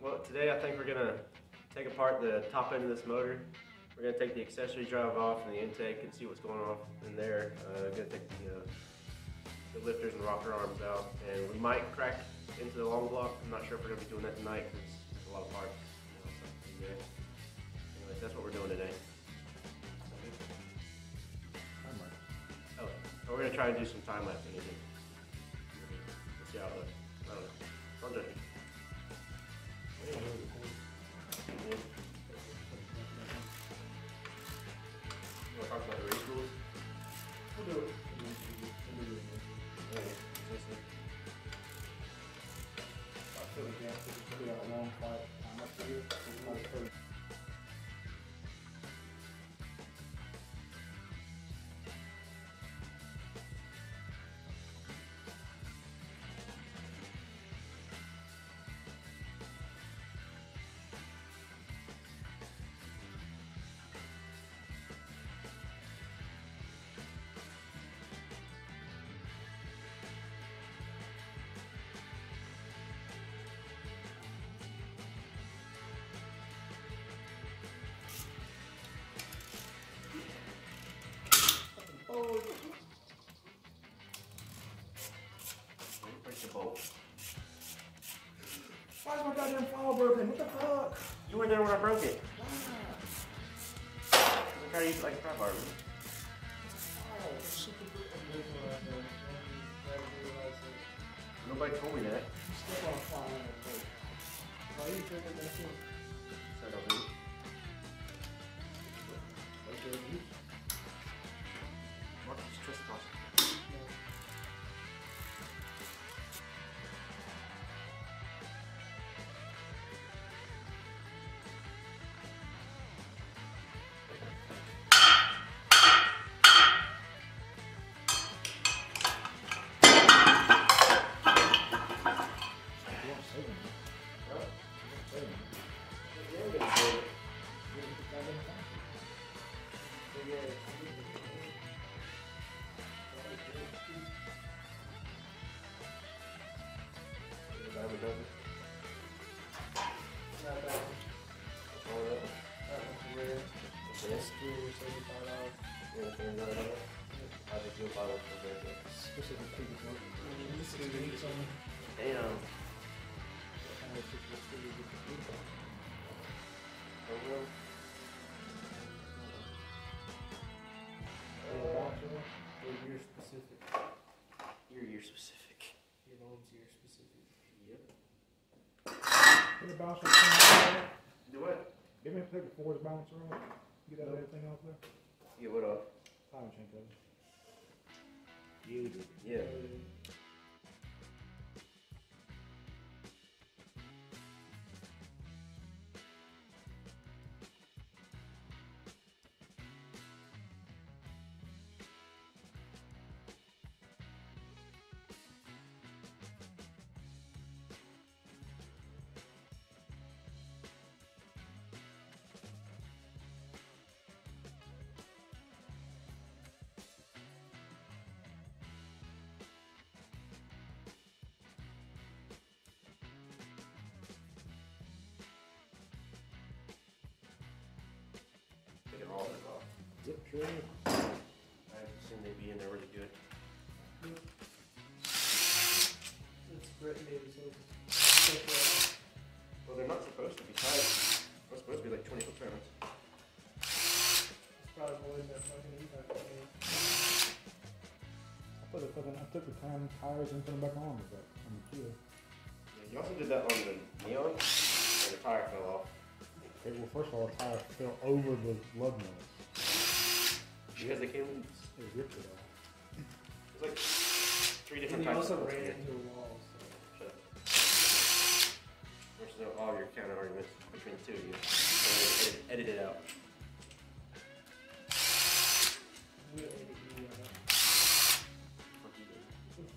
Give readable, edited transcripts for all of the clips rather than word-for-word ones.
Well, today I think we're going to take apart the top end of this motor. We're going to take the accessory drive off and the intake and see what's going on in there. Going to take the lifters and rocker arms out, and we might crack into the long block. I'm not sure if we're going to be doing that tonight because there's a lot of parts. Anyways, that's what we're doing today. Oh, we're going to try and do some time lapsing again. Let's see how it looks. I don't know. I'll do it. Yeah. You want to talk about the race rules? We'll do it. I feel like it's going to be a long fight. I'm up to you. Break the bolt. Why is my goddamn file broken? What the fuck? You were there when I broke it. I'm trying to use it like a pry bar. Nobody told me that. Step on a file. Why are you drinking that shit? So don't do. What? Just twist it off. Damn. Year specific. Year specific. Your own's year specific. Yep. Get the bouncer around. Do what? Give me a pick before the bouncer around. Get that everything off there. Get what off? Time chain cover. You did. Yeah. Take all of it off. Yep, sure. I assume they'd be in there really good. It's Brett maybe, so Well, they're not supposed to be tight. They're supposed to be like 20 foot pounds. it's probably more than that fucking impact. I took the tires and put them back on the keel. Yeah, you also did that on the Neon, and the tire fell off. Okay, well, first of all, the tire fell over the lug nuts. Because they came loose. It ripped it off. There's like 3 different And you types also of ran bolts. into a wall, so. Shut up. There's all your counter arguments between the two of you. So edit it out. We don't need to do that. Fuck you, dude.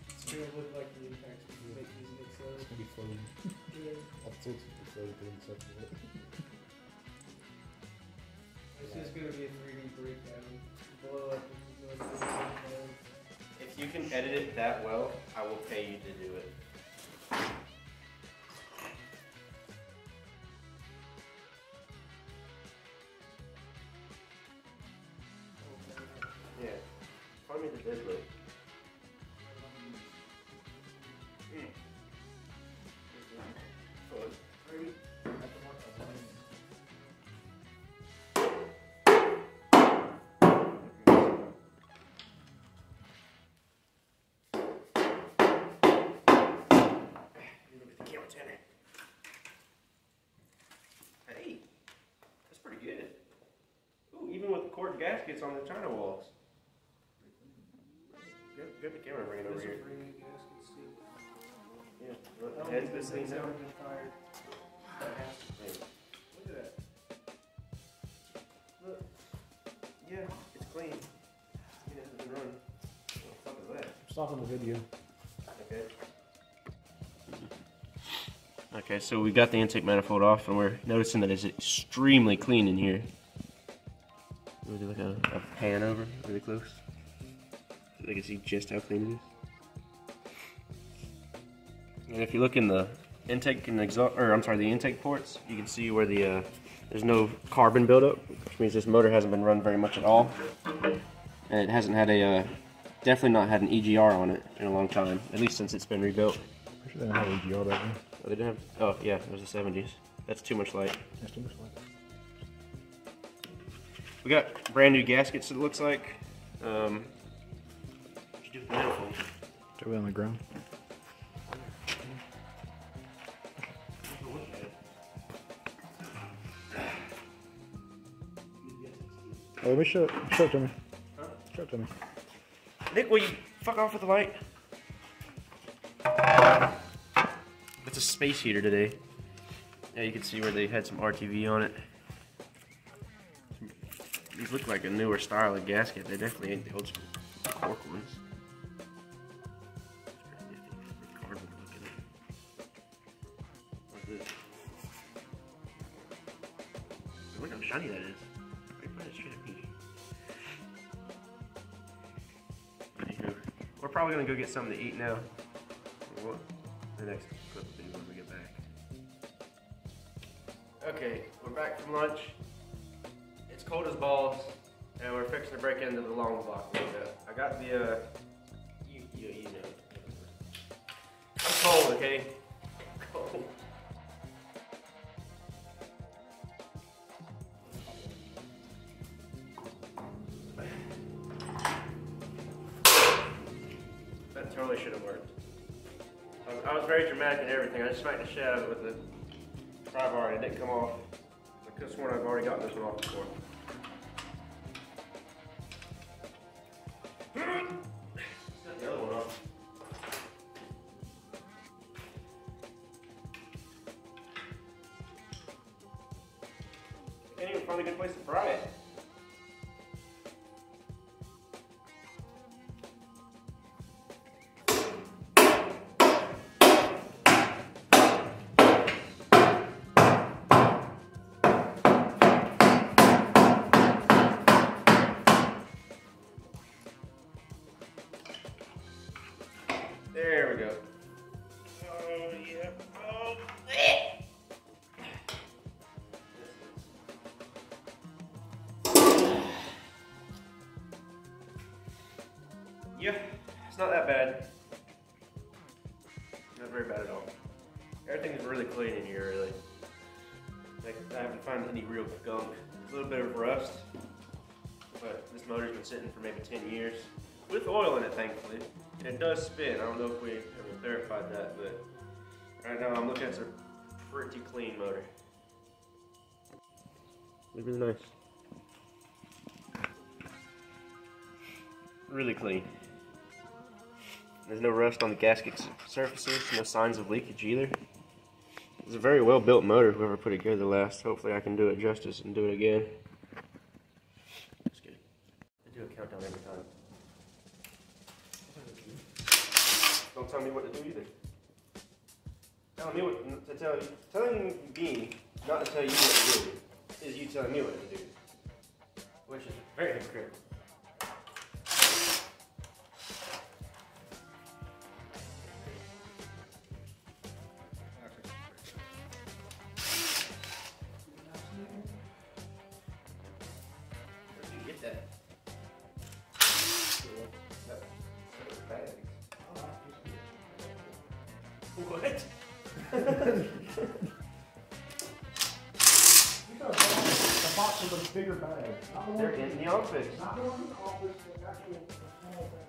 It's gonna look like the impacts when you make these mix It's gonna be floating. Yeah. I'll tilt it so it doesn't separate. It's just gonna be a 3D breakdown. Blow up and go through the breakdown. If you can edit it that well, I will pay you to do it. Look at the camera tenant. Hey, that's pretty good. Ooh, even with the cord gaskets on the China walls. Grab the camera and bring it over here. Yeah, look, the head's this thing now. Look at that. Look. Yeah, it's clean. It hasn't been run. What the fuck is that? Stopping the video. Okay. Okay, so we got the intake manifold off, and we're noticing that it's extremely clean in here. We'll do like a pan over really close, so they can see just how clean it is. And if you look in the intake and exhaust, or I'm sorry, the intake ports, you can see where the there's no carbon buildup, which means this motor hasn't been run very much at all, and it hasn't had a definitely not had an EGR on it in a long time, at least since it's been rebuilt. I'm sure they don't have EGR back then. Oh, they didn't have. Oh yeah, it was the 70s. That's too much light. That's too much light. We got brand new gaskets. It looks like. What you do with the manifold? Throw it on the ground. Oh, let me show it to me. Huh? Show it to me. Nick, will you fuck off with the light? It's a space heater today. Yeah, you can see where they had some RTV on it. These look like a newer style of gasket. They definitely ain't the old school cork ones. Carbon looking. What's this? Look how shiny that is. Put it straight at me. Anywho, we're probably gonna go get something to eat now. What? The next clip will be when we get back. Okay, we're back from lunch. It's cold as balls, and we're fixing to break into the long block a little bit. I got the, you know. I'm cold, okay? I'm cold. That totally should have worked. I was very dramatic and everything. I just smacked the shit out of it with the pry bar and it didn't come off. I could have sworn I've already gotten this one off before. Got the other one off. I can't even find a good place to fry it. There we go. Oh, yeah. Oh, yeah, it's not that bad. Not very bad at all. Everything is really clean in here, really. Like, I haven't found any real gunk. A little bit of rust, but this motor's been sitting for maybe 10 years. With oil in it, thankfully. And it does spin. I don't know if we ever clarified that, but right now I'm looking at a pretty clean motor. Really nice. Really clean. There's no rust on the gasket surfaces, no signs of leakage either. It's a very well built motor, whoever put it together last. Hopefully I can do it justice and do it again. That's good. I do a countdown every time. Don't tell me what to do either. Telling me what to tell you. Telling me not to tell you what to do is you telling me what to do. Which is very hypocritical. Where'd you get that? What? You got a box with a bigger bag. They're in the office. Not the one in the office, the actual small bag.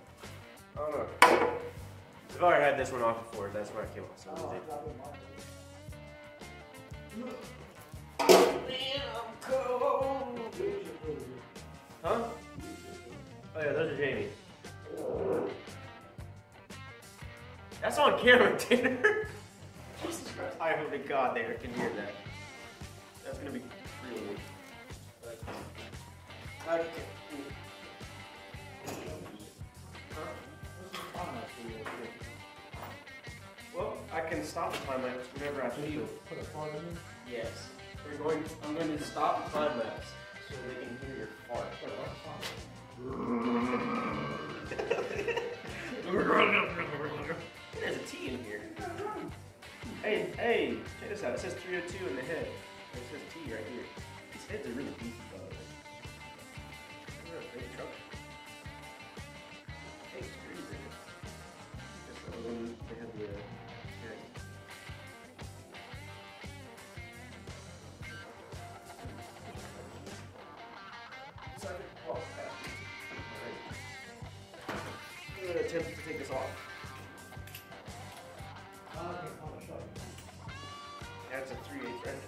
Oh no. I've already had this one off before. That's why I came off so easy. Man, I'm cold. Huh? Oh yeah, those are Jamie. That's on camera, Tanner. Jesus Christ. I hope to God they can hear that. That's gonna be really weird. Okay. Well, I can stop the time lapse whenever I feel. Put a fart in it? Yes. I'm going to stop the time lapse so they can hear your fart. There's a T in here. Hey, check this out. It says 302 in the head. It says T right here. These heads are really beefy, by the way. Is that a big truck? Hey, it's freezing. Just when they have the head. I'm going to attempt to take this off. That's a 3/8 engine.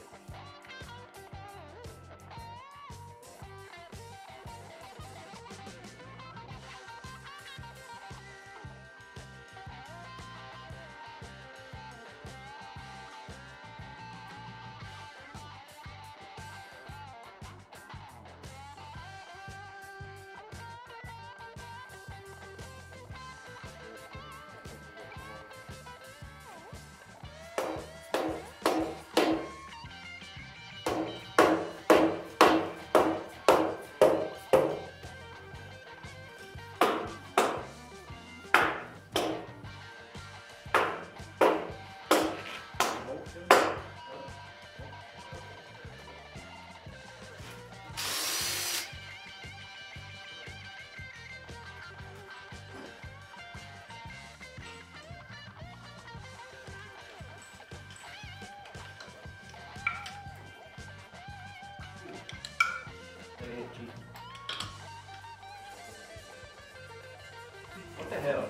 What the hell?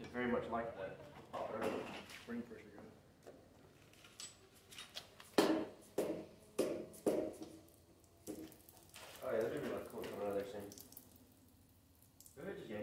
It's very much like that. Spring pressure gun. Oh yeah, there's gonna be like cool coming out of there soon. Good, yeah.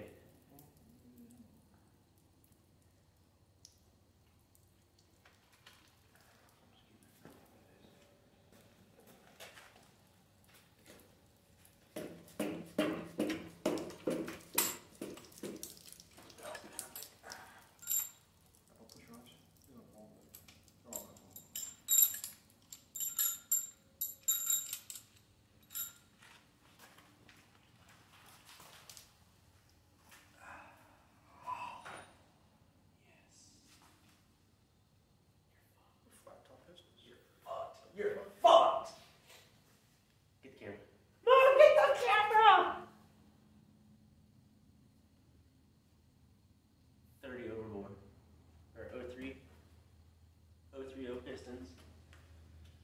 You're fucked! Get the camera. Mom, get the camera! 30 overboard. Or 03. 030 pistons.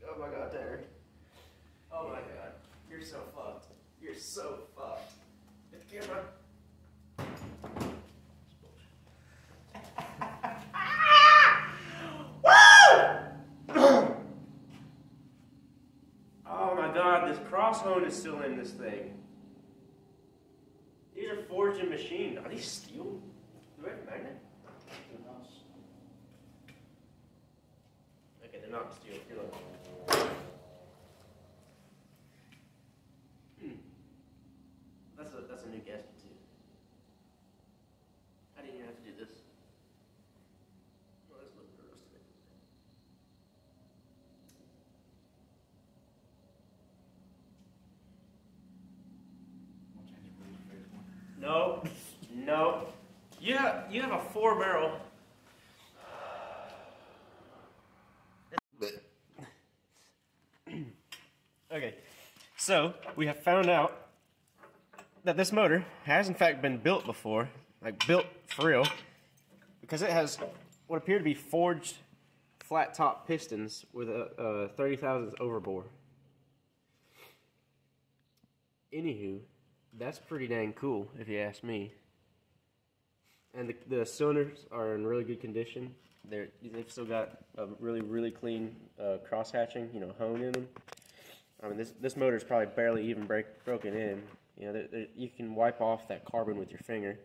Oh my god, Tanner. Oh my god. You're so fucked. You're so fucked. Get the camera. God, this crosshone is still in this thing. These are forged in machine. Are these steel? Do they have a magnet? Okay, they're not steel. Here, look. That's a new gasket too. I didn't even have to do this. Well, let's look at the rest of it. No, no. You have a 4-barrel. Okay, so we have found out that this motor has in fact been built before, like built for real, because it has what appear to be forged flat top pistons with a 30 thousandths overbore. Anywho, that's pretty dang cool, if you ask me. And the cylinders are in really good condition. They've still got a really clean cross hatching, you know, hone in them. I mean, this motor is probably barely even broken in. You know, you can wipe off that carbon with your finger.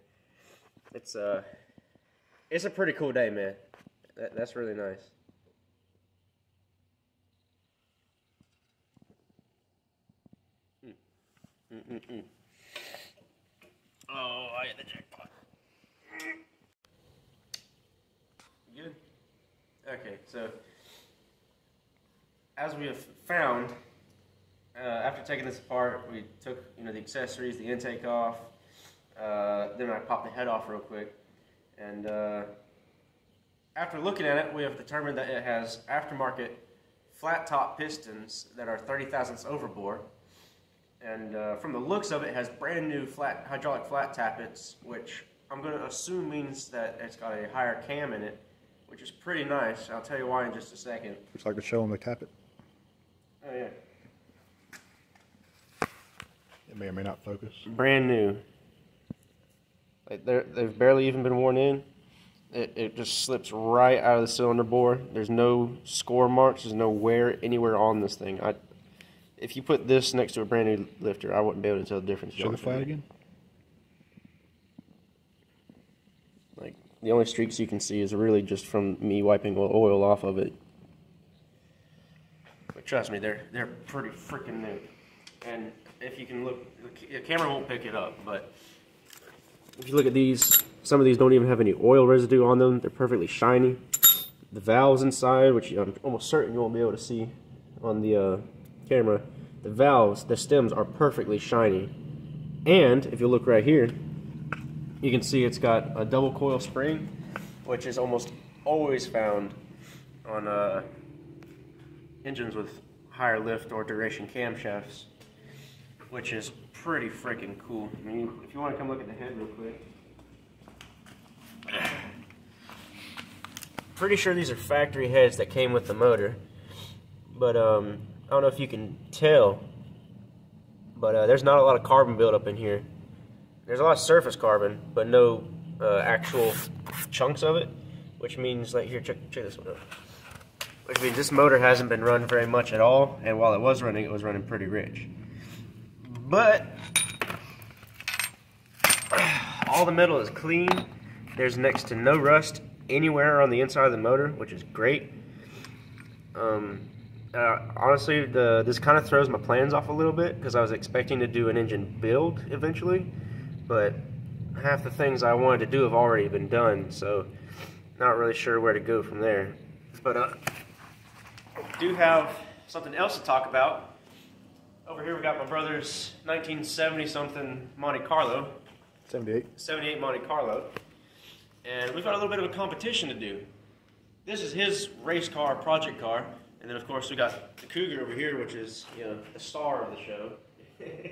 It's a pretty cool day, man. That's really nice. Oh, I hit the jackpot. Good? Okay, so as we have found, after taking this apart, we took, you know, the accessories, the intake off, then I popped the head off real quick, and after looking at it, we have determined that it has aftermarket flat top pistons that are 30 thousandths overbore. And from the looks of it, it has brand new hydraulic flat tappets, which I'm going to assume means that it's got a higher cam in it, which is pretty nice. I'll tell you why in just a second. Looks like to show them the tappet. Oh yeah. It may or may not focus. Brand new. Like they've barely even been worn in. It just slips right out of the cylinder bore. There's no score marks. There's no wear anywhere on this thing. If you put this next to a brand new lifter, I wouldn't be able to tell the difference. Show the flat again. Like, the only streaks you can see is really just from me wiping oil off of it. But trust me, they're pretty freaking new. And if you can look, the camera won't pick it up, but if you look at these, some of these don't even have any oil residue on them. They're perfectly shiny. The valves inside, which I'm almost certain you won't be able to see on the camera, the valves, the stems are perfectly shiny. And if you look right here, you can see it's got a double coil spring, which is almost always found on engines with higher lift or duration camshafts, which is pretty freaking cool. I mean, if you want to come look at the head real quick. Pretty sure these are factory heads that came with the motor, but I don't know if you can tell, but there's not a lot of carbon buildup in here. There's a lot of surface carbon, but no actual chunks of it, which means, like, here, check this one out. Which means this motor hasn't been run very much at all, and while it was running pretty rich. But all the metal is clean. There's next to no rust anywhere on the inside of the motor, which is great. Honestly, this kind of throws my plans off a little bit because I was expecting to do an engine build eventually, but half the things I wanted to do have already been done, so not really sure where to go from there. But I do have something else to talk about. Over here we got my brother's 1970-something Monte Carlo. 78 Monte Carlo. And we've got a little bit of a competition to do. This is his race car, project car. And then, of course, we got the Cougar over here, which is, you know, the star of the show. And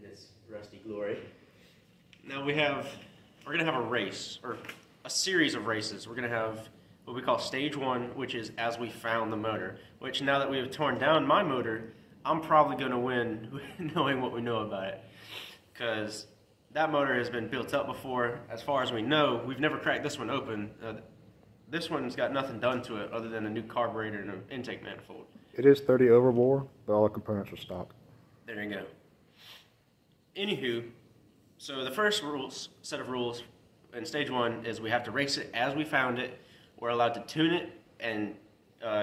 its rusty glory. Now we're going to have a race, or a series of races. We're going to have what we call stage one, which is as we found the motor. Which, now that we have torn down my motor, I'm probably going to win knowing what we know about it. Because that motor has been built up before, as far as we know. We've never cracked this one open. This one's got nothing done to it other than a new carburetor and an intake manifold. It is 30 overbore, but all the components are stock. There you go. Anywho, so the first set of rules in stage one is we have to race it as we found it. We're allowed to tune it and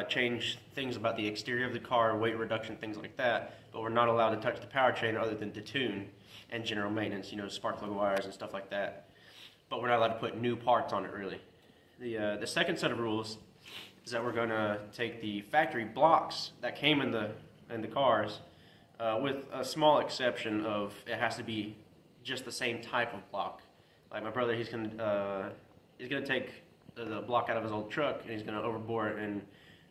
change things about the exterior of the car, weight reduction, things like that, but we're not allowed to touch the powertrain other than to tune and general maintenance, you know, spark plug wires and stuff like that. But we're not allowed to put new parts on it, really. The second set of rules is that we're going to take the factory blocks that came in the cars, with a small exception of it has to be just the same type of block. Like my brother, he's going to take the block out of his old truck and he's going to overbore it, and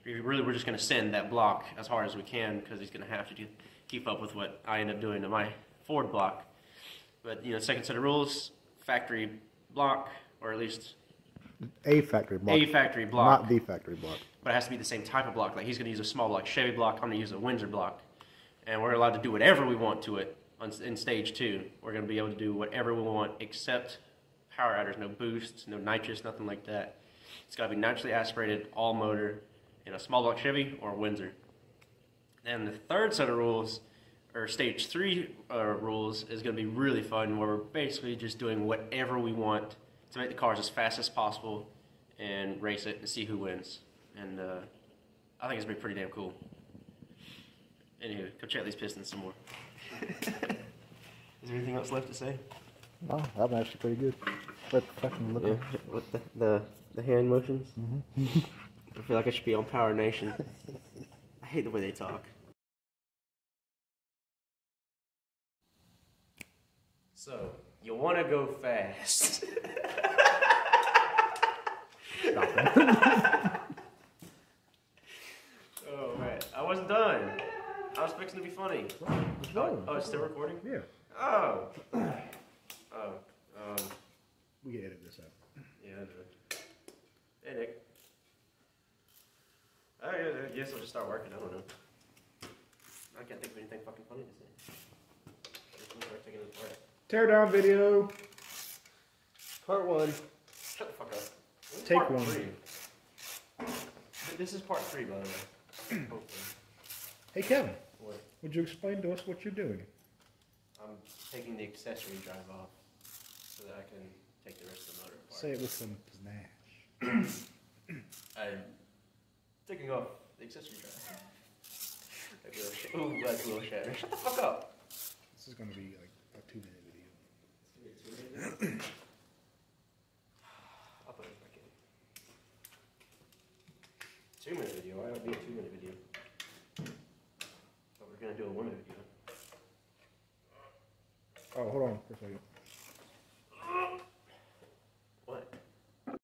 we're just going to send that block as hard as we can because he's going to have to keep up with what I end up doing to my Ford block. But, you know, second set of rules, factory block, or at least a factory block. A factory block. Not the factory block. But it has to be the same type of block. Like, he's going to use a small block Chevy block. I'm going to use a Windsor block. and we're allowed to do whatever we want to it in stage 2. We're going to be able to do whatever we want except power adders, no boosts, no nitrous, nothing like that. It's got to be naturally aspirated all motor in a small block Chevy or Windsor. And the third set of rules, or stage 3 rules, is going to be really fun, where we're basically just doing whatever we want to make the cars as fast as possible and race it and see who wins. And I think it's going to be pretty damn cool. Anywho, go check these pistons some more. Is there anything else left to say? No, I'm actually pretty good. But fucking look. Yeah, with the hand motions. Mm-hmm. I feel like I should be on Power Nation. I hate the way they talk. So, you want to go fast. Oh man, I wasn't done. I was fixing to be funny. Oh, it's still recording? Yeah. Oh. We can edit this out. Yeah, I do. Hey, Nick. I guess I'll just start working. I don't know. I can't think of anything fucking funny to say. Let's start taking this apart. Teardown video. Part 1. Shut the fuck up. This is Take part 1. 3. This is part 3, by the way. Hopefully. Hey Kevin, What? would you explain to us what you're doing? I'm taking the accessory drive off so that I can take the rest of the motor apart. Say it with some panache. I'm taking off the accessory drive. Like a little ooh, like a little shatter. Shut the fuck up. This is going to be like a 2-minute video. I'll put it back in. 2-minute video? Why would it be a 2-minute video? But we're gonna do a 1-minute video. Oh, hold on for a second.